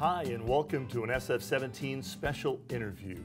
Hi, and welcome to an SF17 special interview.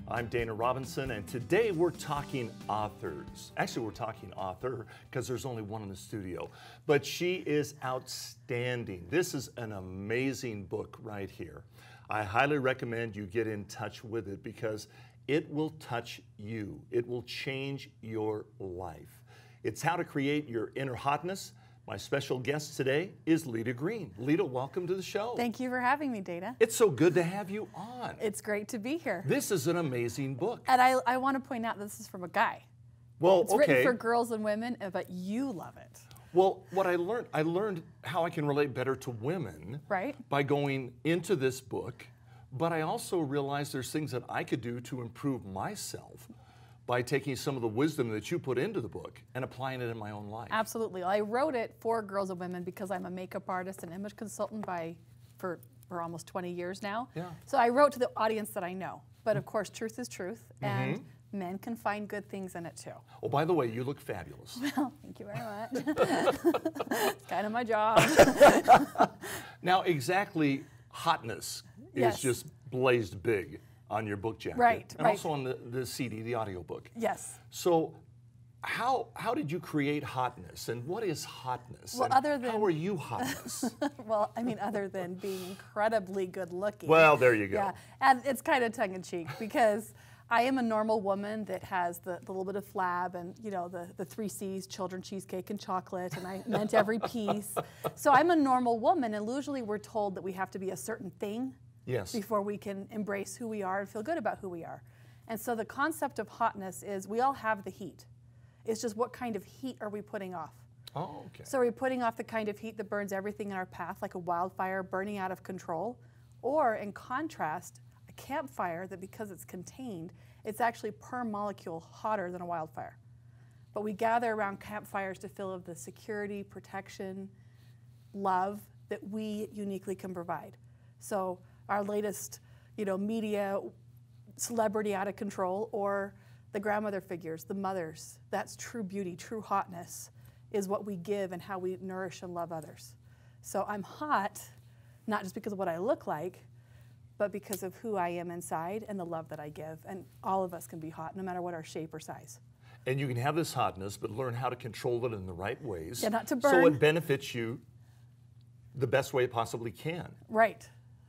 I'm Dana Robinson, and today we're talking authors. Actually, we're talking author because there's only one in the studio, but she is outstanding. This is an amazing book right here. I highly recommend you get in touch with it because it will touch you. It will change your life. It's How to Create Your Inner Hotness. My special guest today is Leta Greene. Leta, welcome to the show. Thank you for having me, Dana. It's so good to have you on. It's great to be here. This is an amazing book. And I want to point out this is from a guy. Well, it's written for girls and women, but you love it. Well, what I learned how I can relate better to women by going into this book, but I also realized there's things that I could do to improve myself by taking some of the wisdom that you put into the book and applying it in my own life. Absolutely. I wrote it for girls and women because I'm a makeup artist and image consultant for almost 20 years now. Yeah. So I wrote to the audience that I know. But of course, truth is truth, and men can find good things in it too. Oh, by the way, you look fabulous. Well, thank you very much. It's kind of my job. Now, exactly, hotness is just blazed big on your book jacket. And also on the CD, the audiobook. Yes. So how did you create Hotness, and what is Hotness? Well, and how are you Hotness? Well, I mean, other than being incredibly good looking. Well, there you go. Yeah, and it's kind of tongue in cheek because I am a normal woman that has the little bit of flab and, you know, the 3 C's, children, cheesecake, and chocolate, and I meant every piece. So I'm a normal woman, and usually we're told that we have to be a certain thing before we can embrace who we are and feel good about who we are. And so the concept of hotness is we all have the heat. It's just what kind of heat are we putting off? Oh, okay. So are we putting off the kind of heat that burns everything in our path, like a wildfire burning out of control? Or in contrast, a campfire that because it's contained, it's actually per molecule hotter than a wildfire. But we gather around campfires to feel of the security, protection, love that we uniquely can provide. So our latest, media celebrity out of control, or the grandmother figures, the mothers, that's true beauty, true hotness is what we give and how we nourish and love others. So I'm hot, not just because of what I look like, but because of who I am inside and the love that I give. And all of us can be hot, no matter what our shape or size. And you can have this hotness, but learn how to control it in the right ways. Yeah, not to burn. So it benefits you the best way it possibly can. Right.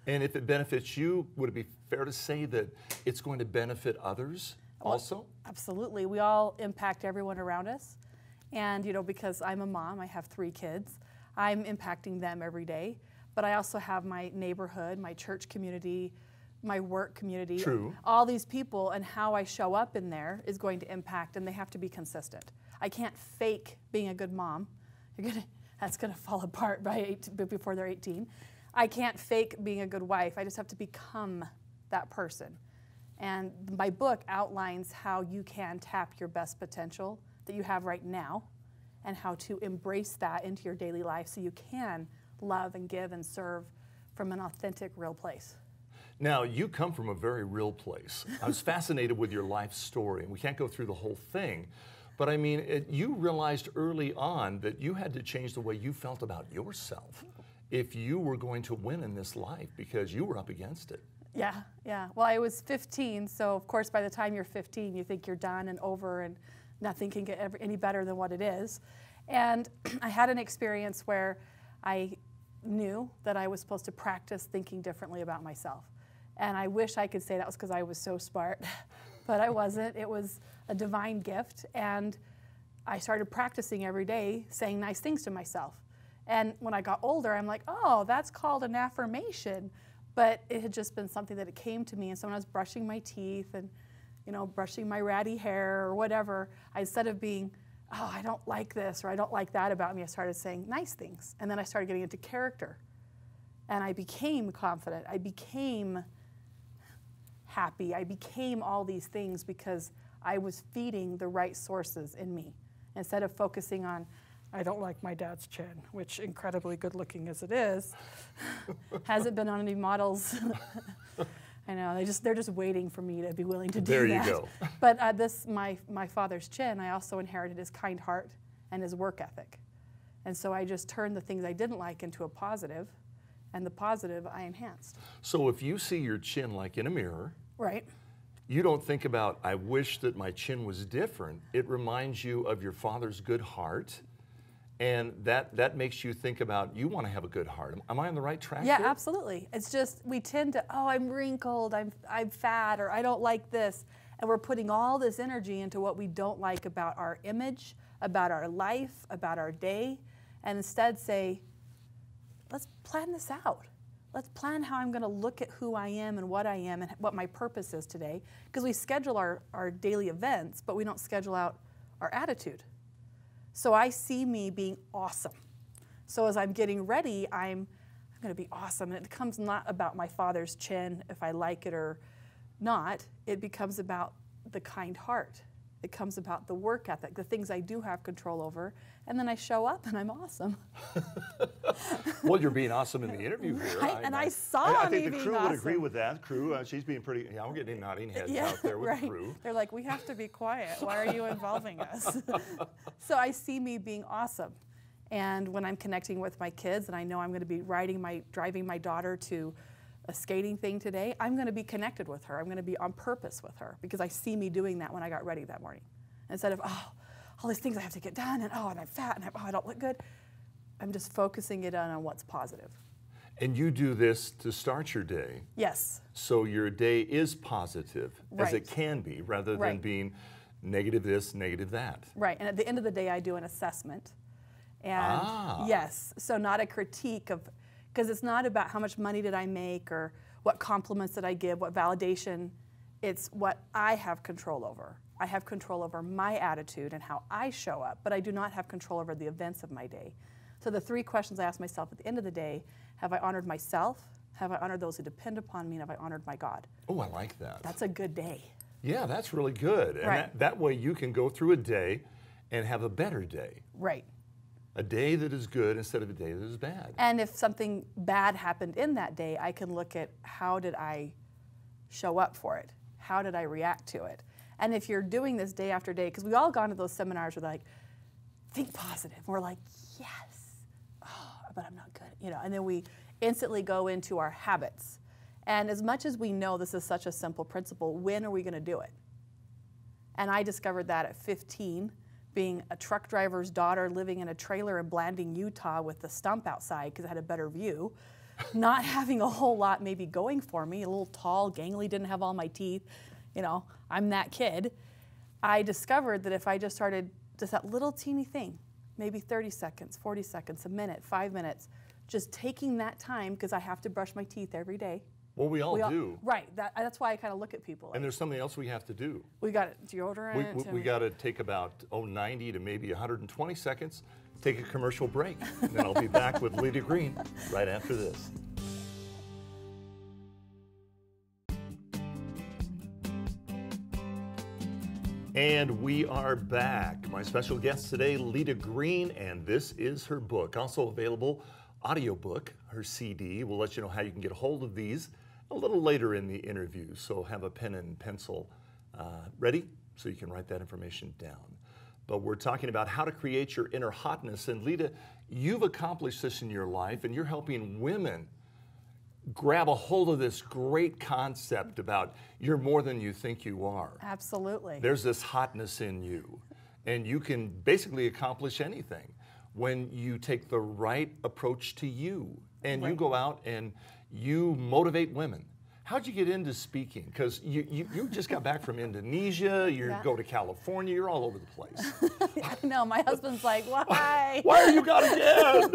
And if it benefits you, would it be fair to say that it's going to benefit others also? Absolutely. We all impact everyone around us. And, because I'm a mom, I have 3 kids, I'm impacting them every day. But I also have my neighborhood, my church community, my work community. True. All these people, and how I show up in there is going to impact, and they have to be consistent. I can't fake being a good mom. That's going to fall apart before they're 18. I can't fake being a good wife. I just have to become that person. And my book outlines how you can tap your best potential that you have right now and how to embrace that into your daily life so you can love and give and serve from an authentic, real place. Now, you come from a very real place. I was fascinated with your life story, and we can't go through the whole thing. But I mean, you realized early on that you had to change the way you felt about yourself if you were going to win in this life, because you were up against it. Yeah. Well, I was 15, so of course by the time you're 15, you think you're done and over and nothing can get any better than what it is. And I had an experience where I knew that I was supposed to practice thinking differently about myself. And I wish I could say that was because I was so smart, but I wasn't. It was a divine gift, and I started practicing every day saying nice things to myself. And when I got older, I'm like, oh, that's called an affirmation. But it had just been something that it came to me. And so when I was brushing my teeth and, brushing my ratty hair or whatever, instead of being, oh, I don't like this or I don't like that about me, I started saying nice things. And then I started getting into character. And I became confident. I became happy. I became all these things because I was feeding the right sources in me. Instead of focusing on, I don't like my dad's chin, which, incredibly good looking as it is, hasn't been on any models. I know, they're just waiting for me to be willing to do that. There you go. But my father's chin, I also inherited his kind heart and his work ethic. And so I just turned the things I didn't like into a positive and the positive I enhanced. So if you see your chin like in a mirror, Right. you don't think about, I wish that my chin was different. It reminds you of your father's good heart, and that makes you think about, you want to have a good heart. Am I on the right track Yeah, here? absolutely. It's just we tend to, oh, I'm wrinkled, I'm fat, or I don't like this. And we're putting all this energy into what we don't like about our image, about our life, about our day, and instead say, let's plan this out. Let's plan how I'm going to look at who I am and what I am and what my purpose is today. Because we schedule our daily events, but we don't schedule out our attitude. So I see me being awesome. So as I'm getting ready, I'm going to be awesome. And it becomes not about my father's chin, if I like it or not. It becomes about the kind heart. It comes about the work ethic, the things I do have control over, and then I show up and I'm awesome. Well, you're being awesome in the interview here. Right, and I saw I me think the being crew would agree awesome. with that. Crew, she's being pretty, yeah, we're getting nodding heads Yeah, out there with right. the crew. They're like, we have to be quiet. Why are you involving us? So I see me being awesome. And when I'm connecting with my kids and I know I'm going to be driving my daughter to a skating thing today, I'm going to be connected with her. I'm going to be on purpose with her because I see me doing that when I got ready that morning. Instead of, oh, all these things I have to get done, and oh, and I'm fat, and I don't look good. I'm just focusing it on what's positive. And you do this to start your day. Yes. So your day is positive, as Right. it can be, rather than Right. being negative this, negative that. Right, and at the end of the day, I do an assessment. And yes, so not a critique of, because it's not about how much money did I make or what compliments did I give, what validation. It's what I have control over. I have control over my attitude and how I show up, but I do not have control over the events of my day. So the 3 questions I ask myself at the end of the day: have I honored myself? Have I honored those who depend upon me? And have I honored my God? Oh, I like that. That's a good day. Yeah, that's really good. And Right. that way you can go through a day and have a better day. Right. A day that is good instead of a day that is bad. And if something bad happened in that day, I can look at how did I show up for it? How did I react to it? And if you're doing this day after day, because we all gone to those seminars where they're like, think positive. And we're like, yes, oh, but I'm not good, you know. And then we instantly go into our habits. And as much as we know this is such a simple principle, when are we going to do it? And I discovered that at 15, being a truck driver's daughter living in a trailer in Blanding, Utah with the stump outside because I had a better view, not having a whole lot maybe going for me, a little tall, gangly, didn't have all my teeth, you know, I'm that kid. I discovered that if I just started just that little teeny thing, maybe 30 seconds, 40 seconds, a minute, 5 minutes, just taking that time because I have to brush my teeth every day. Well, we all do. Right, that's why I kind of look at people. Like, And there's something else we have to do. we got deodorant. We got to take about 90 to maybe 120 seconds, take a commercial break. And then I'll be back with Leta Greene right after this. And we are back. My special guest today, Leta Greene, and this is her book. Also available, audiobook, her CD. We'll let you know how you can get a hold of these a little later in the interview. So have a pen and pencil ready so you can write that information down. But we're talking about how to create your inner hotness. And Leta, you've accomplished this in your life, and you're helping women grab a hold of this great concept about you're more than you think you are. Absolutely. There's this hotness in you, and you can basically accomplish anything when you take the right approach to you, and you go out and you motivate women. How'd you get into speaking? Because you just got back from Indonesia, you go to California, you're all over the place. I know, my husband's like, why? Why are you gone again?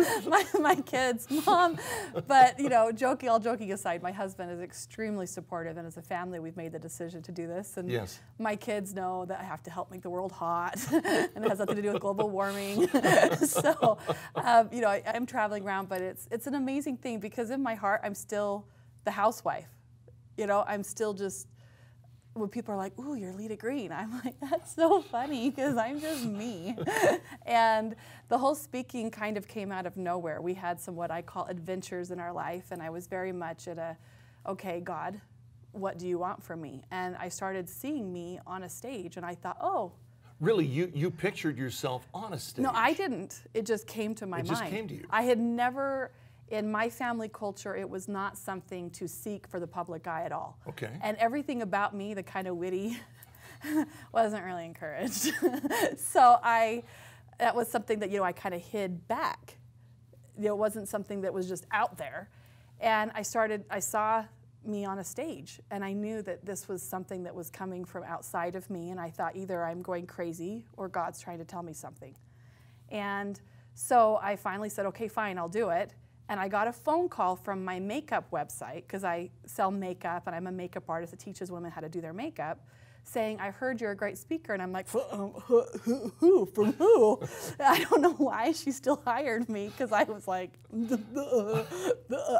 my kids, Mom. But, you know, all joking aside, my husband is extremely supportive, and as a family, we've made the decision to do this. And Yes. my kids know that I have to help make the world hot, and it has nothing to do with global warming. So, you know, I'm traveling around, but it's an amazing thing because in my heart, I'm still the housewife. You know, I'm still just, when people are like, ooh, you're Leta Greene, I'm like, that's so funny because I'm just me. And the whole speaking kind of came out of nowhere. We had some what I call adventures in our life, and I was very much at okay, God, what do you want from me? And I started seeing me on a stage, and I thought, oh. Really, you pictured yourself on a stage? No, I didn't. It just came to my mind. It just came to you. I had never, in my family culture, it was not something to seek for the public eye at all. Okay. And everything about me, the kind of witty, wasn't really encouraged. So that was something that, I kind of hid back. It wasn't something that was just out there. And I saw me on a stage, and I knew that this was something that was coming from outside of me, and I thought either I'm going crazy or God's trying to tell me something. And so I finally said, okay, fine, I'll do it. And I got a phone call from my makeup website, because I sell makeup and I'm a makeup artist that teaches women how to do their makeup, saying, I heard you're a great speaker. And I'm like, who? From who? I don't know why she still hired me, because I was like,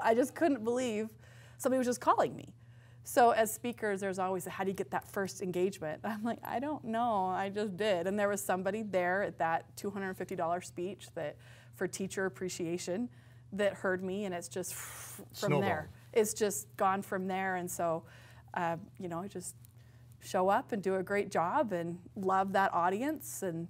I just couldn't believe somebody was just calling me. So as speakers, there's always, how do you get that first engagement? I'm like, I don't know, I just did. And there was somebody there at that $250 speech for teacher appreciation that heard me, and it's just from there. It's just gone from there. And so, I just show up and do a great job and love that audience. And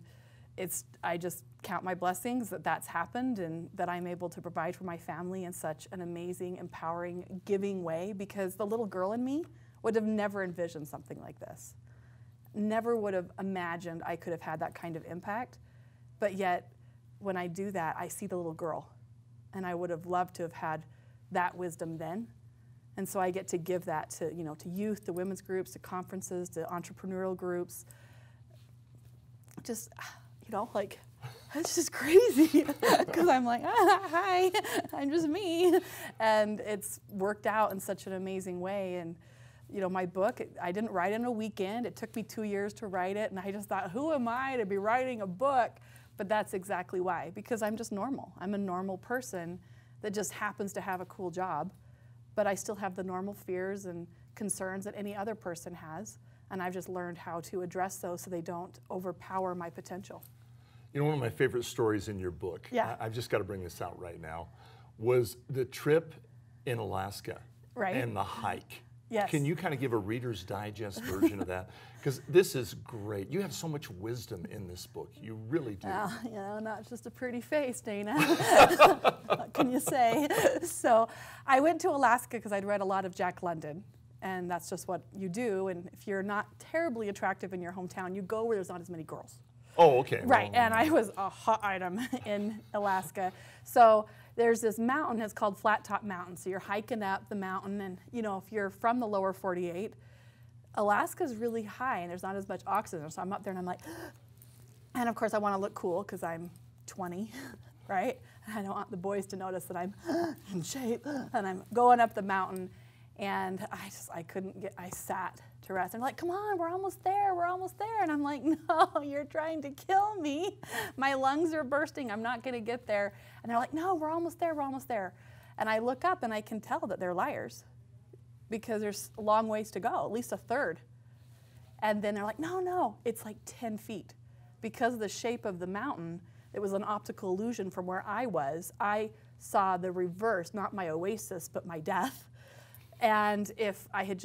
I just count my blessings that that's happened and that I'm able to provide for my family in such an amazing, empowering, giving way, because the little girl in me would have never envisioned something like this. Never would have imagined I could have had that kind of impact. But yet, when I do that, I see the little girl. And I would have loved to have had that wisdom then. And so I get to give that to, to youth, to women's groups, to conferences, to entrepreneurial groups. Just, it's just crazy, because I'm like, hi, I'm just me. And it's worked out in such an amazing way. And, my book, I didn't write it in a weekend. It took me 2 years to write it. And I just thought, who am I to be writing a book? But that's exactly why, because I'm just normal. I'm a normal person that just happens to have a cool job, but I still have the normal fears and concerns that any other person has, and I've just learned how to address those so they don't overpower my potential. One of my favorite stories in your book, I've just got to bring this out right now, was the trip in Alaska and the hike. Yes. Can you kind of give a Reader's Digest version of that? Because this is great. You have so much wisdom in this book. You really do. Well, not just a pretty face, Dana. What can you say? So I went to Alaska because I'd read a lot of Jack London. And that's just what you do. And if you're not terribly attractive in your hometown, you go where there's not as many girls. Oh, okay. Right, and I was a hot item in Alaska. So there's this mountain, it's called Flat Top Mountain. So you're hiking up the mountain, and if you're from the lower 48, Alaska's really high and there's not as much oxygen. So I'm up there and I'm like, and of course I want to look cool because I'm 20, right? And I don't want the boys to notice that I'm in shape. And I'm going up the mountain, and I sat to rest. And they're like, come on, we're almost there. And I'm like, no, you're trying to kill me. My lungs are bursting. I'm not going to get there. And they're like, no, we're almost there. And I look up and I can tell that they're liars, because there's a long ways to go, at least a third. And then they're like, no, it's like 10 feet. Because of the shape of the mountain, it was an optical illusion from where I was. I saw the reverse, not my oasis, but my death. And if I had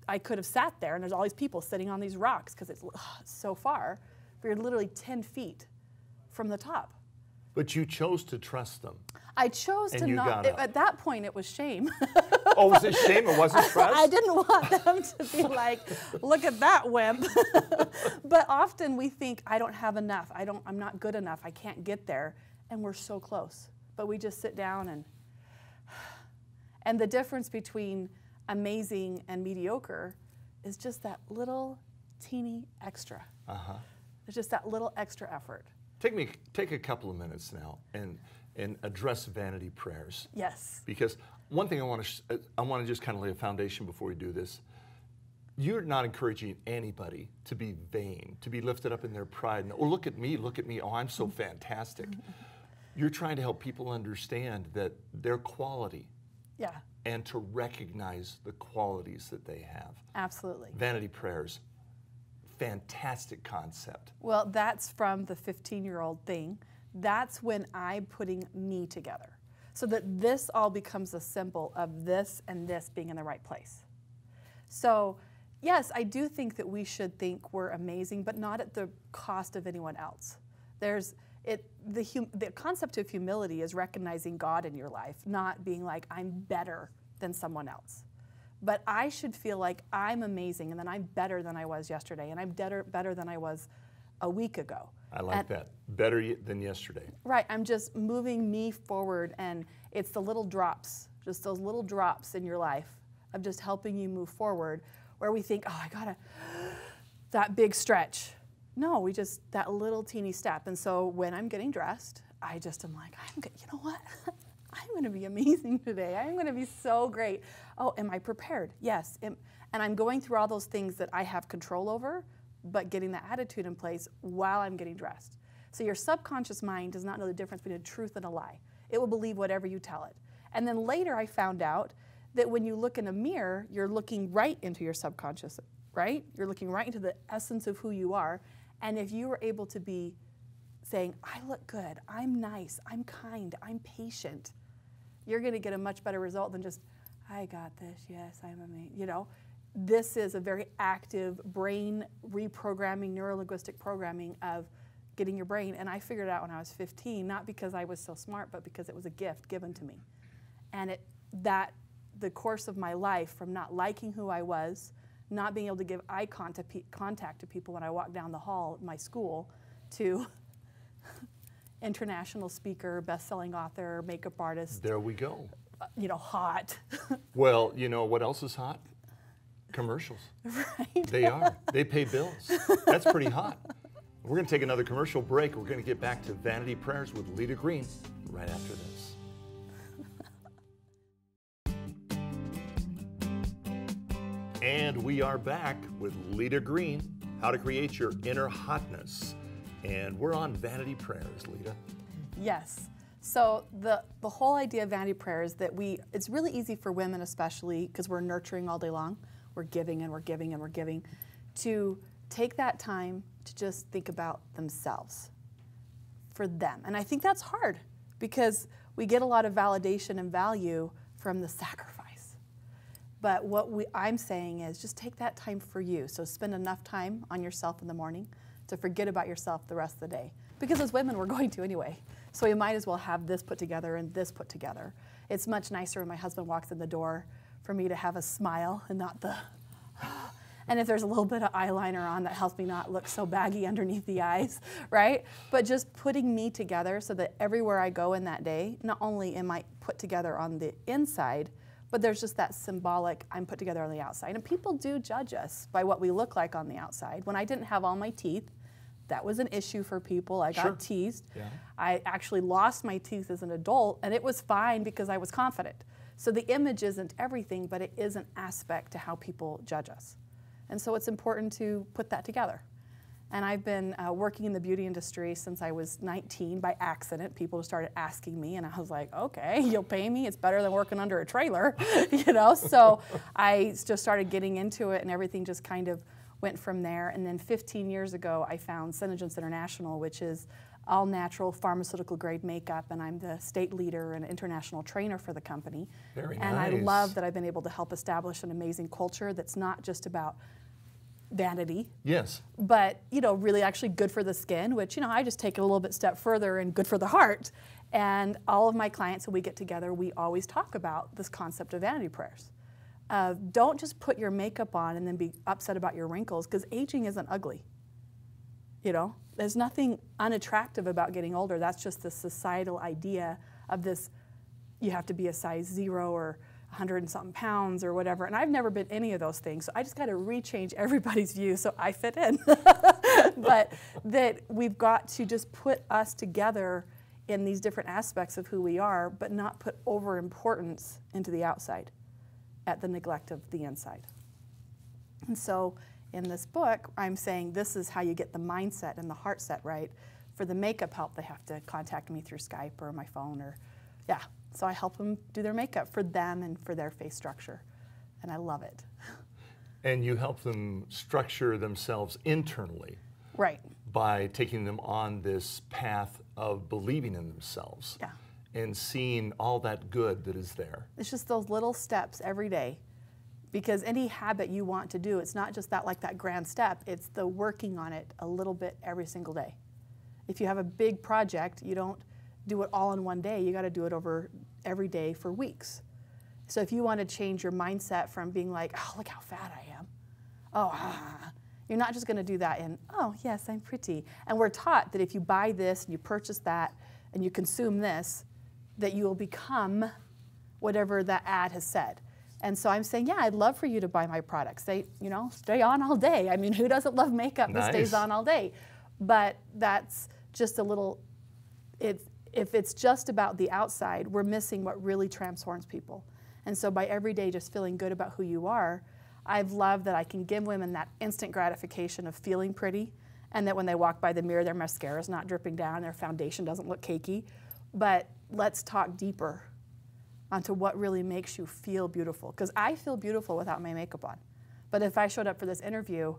I could have sat there, and there's all these people sitting on these rocks because it's so far. But you're literally 10 feet from the top. But you chose to trust them. I chose to not. At that point, it was shame. Oh, was it shame? It wasn't trust? I didn't want them to be like, look at that wimp. But often we think, I don't have enough. I'm not good enough. I can't get there. And we're so close. But we just sit down and the difference between amazing and mediocre is just that little teeny extra. It's just that little extra effort. Take a couple of minutes now and address vanity prayers. Yes. Because one thing I want to just kind of lay a foundation before we do this. You're not encouraging anybody to be vain, to be lifted up in their pride. And, oh, look at me. Oh, I'm so fantastic. You're trying to help people understand that their quality. Yeah. And to recognize the qualities that they have. Absolutely. Vanity prayers, fantastic concept. Well, that's from the 15-year-old thing. That's when I'm putting me together, so that this all becomes a symbol of this and this being in the right place. So, yes, I do think that we should think we're amazing, but not at the cost of anyone else. The concept of humility is recognizing God in your life, not being like, I'm better than someone else. But I should feel like I'm amazing and that I'm better than I was yesterday and I'm better than I was a week ago. I like that. Better than yesterday. Right. I'm just moving me forward, and it's the little drops, just those little drops in your life of just helping you move forward, where we think, oh, I gotta, that big stretch. No, that little teeny step. And so when I'm getting dressed, I just am like, you know what? I'm going to be amazing today. I'm going to be so great. Oh, am I prepared? Yes. And I'm going through all those things that I have control over, but getting that attitude in place while I'm getting dressed. So your subconscious mind does not know the difference between a truth and a lie. It will believe whatever you tell it. And then later I found out that when you look in a mirror, you're looking right into your subconscious, right? You're looking right into the essence of who you are. And if you were able to be saying, I look good, I'm nice, I'm kind, I'm patient, you're going to get a much better result than just, I got this, yes, I'm amazing. You know, this is a very active brain reprogramming, neurolinguistic programming of getting your brain. And I figured it out when I was 15, not because I was so smart, but because it was a gift given to me. And the course of my life, from not liking who I was, not being able to give eye contact to people when I walked down the hall at my school, to international speaker, best-selling author, makeup artist. There we go. You know, hot. Well, you know what else is hot? Commercials. Right. They are. They pay bills. That's pretty hot. We're going to take another commercial break. We're going to get back to Vanity Prayers with Leta Greene right after this. And we are back with Leta Greene, How to Create Your Inner Hotness. And we're on Vanity Prayers, Leta. Yes. So the whole idea of Vanity Prayer is that it's really easy for women especially, because we're nurturing all day long. We're giving and we're giving and we're giving, to take that time to just think about themselves, for them. And I think that's hard because we get a lot of validation and value from the sacrifice. But what I'm saying is just take that time for you. So spend enough time on yourself in the morning to forget about yourself the rest of the day. Because as women, we're going to anyway. So we might as well have this put together and this put together. It's much nicer when my husband walks in the door for me to have a smile and not the, and if there's a little bit of eyeliner on, that helps me not look so baggy underneath the eyes, right? But just putting me together so that everywhere I go in that day, not only am I put together on the inside, but there's just that symbolic, I'm put together on the outside. And people do judge us by what we look like on the outside. When I didn't have all my teeth, that was an issue for people. I got teased. Yeah. I actually lost my teeth as an adult, and it was fine because I was confident. So the image isn't everything, but it is an aspect to how people judge us. And so it's important to put that together. And I've been working in the beauty industry since I was 19 by accident. People just started asking me, and I was like, okay, you'll pay me? It's better than working under a trailer, you know? So I just started getting into it, and everything just kind of went from there. And then 15 years ago, I found Synergence International, which is all-natural pharmaceutical-grade makeup, and I'm the state leader and international trainer for the company. Very nice. And I love that I've been able to help establish an amazing culture that's not just about vanity. Yes. But, you know, really actually good for the skin, which, you know, I just take it a little bit step further, and good for the heart. And all of my clients, when we get together, we always talk about this concept of vanity prayers. Don't just put your makeup on and then be upset about your wrinkles, because aging isn't ugly. You know, there's nothing unattractive about getting older. That's just the societal idea of this, you have to be a size 0 or 100 and something pounds or whatever. And I've never been any of those things. So I just got to rechange everybody's view so I fit in. But that we've got to just put us together in these different aspects of who we are, but not put over importance into the outside at the neglect of the inside. And so in this book, I'm saying this is how you get the mindset and the heart set right. For the makeup help, they have to contact me through Skype or my phone, or, yeah. So I help them do their makeup for them and for their face structure. And I love it. And you help them structure themselves internally. Right. By taking them on this path of believing in themselves. Yeah. And seeing all that good that is there. It's just those little steps every day. Because any habit you want to do, it's not just that, like that grand step, it's the working on it a little bit every single day. If you have a big project, you don't do it all in one day. You got to do it over every day for weeks. So if you want to change your mindset from being like, oh, look how fat I am. You're not just going to do that in, oh, yes, I'm pretty. And we're taught that if you buy this and you purchase that and you consume this, that you will become whatever that ad has said. And so I'm saying, yeah, I'd love for you to buy my products. They, stay on all day. I mean, who doesn't love makeup that stays on all day? But that's just a little, if it's just about the outside, we're missing what really transforms people. And so by every day just feeling good about who you are, I've loved that I can give women that instant gratification of feeling pretty, and that when they walk by the mirror, their mascara is not dripping down, their foundation doesn't look cakey. But let's talk deeper onto what really makes you feel beautiful. Because I feel beautiful without my makeup on. But if I showed up for this interview,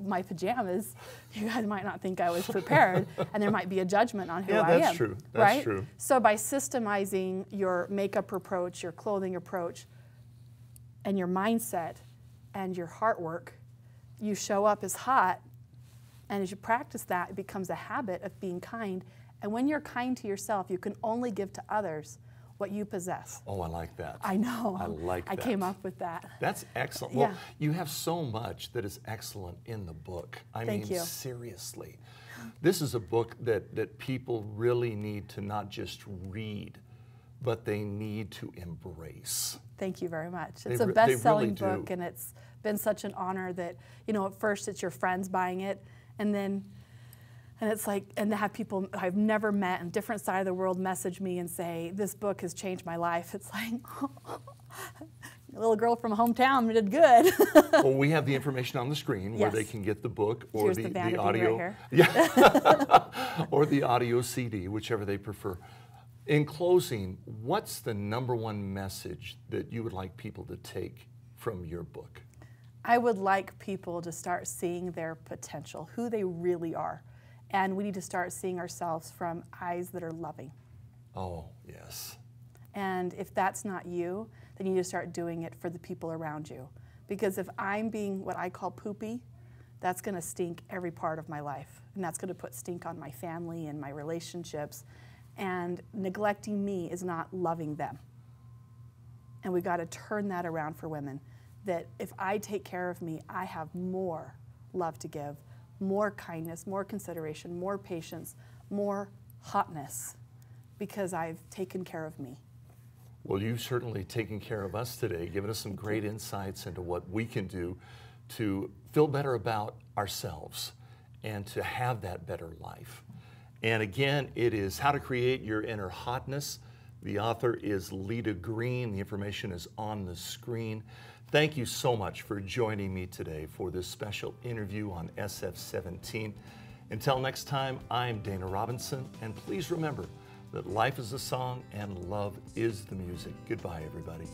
my pajamas, you guys might not think I was prepared, and there might be a judgment on who I am. Yeah, that's true. That's true. So by systemizing your makeup approach, your clothing approach, and your mindset, and your heart work, you show up as hot, and as you practice that, it becomes a habit of being kind. And when you're kind to yourself, you can only give to others what you possess. Oh, I like that. I know. I like that. I came up with that. That's excellent. Yeah. Well, you have so much that is excellent in the book. Thank you. Seriously. This is a book that people really need to not just read, but they need to embrace. Thank you very much. It's a best-selling really book, and it's been such an honor that, at first it's your friends buying it, and it's like, and to have people I've never met on different side of the world message me and say, this book has changed my life. It's like, a little girl from hometown did good. Well, we have the information on the screen where they can get the book or Here's the audio. Right here. Yeah. Or the audio CD, whichever they prefer. In closing, what's the #1 message that you would like people to take from your book? I would like people to start seeing their potential, who they really are. And we need to start seeing ourselves from eyes that are loving. Oh, yes. And if that's not you, then you need to start doing it for the people around you. Because if I'm being what I call poopy, that's going to stink every part of my life. And that's going to put stink on my family and my relationships. And neglecting me is not loving them. And we got to turn that around for women. That if I take care of me, I have more love to give, more kindness, more consideration, more patience, more hotness, because I've taken care of me. Well, you've certainly taken care of us today, given us some great insights into what we can do to feel better about ourselves and to have that better life. And again, it is How to Create Your Inner Hotness. The author is Leta Greene. The information is on the screen. Thank you so much for joining me today for this special interview on SF17. Until next time, I'm Dana Robinson, and please remember that life is a song and love is the music. Goodbye, everybody.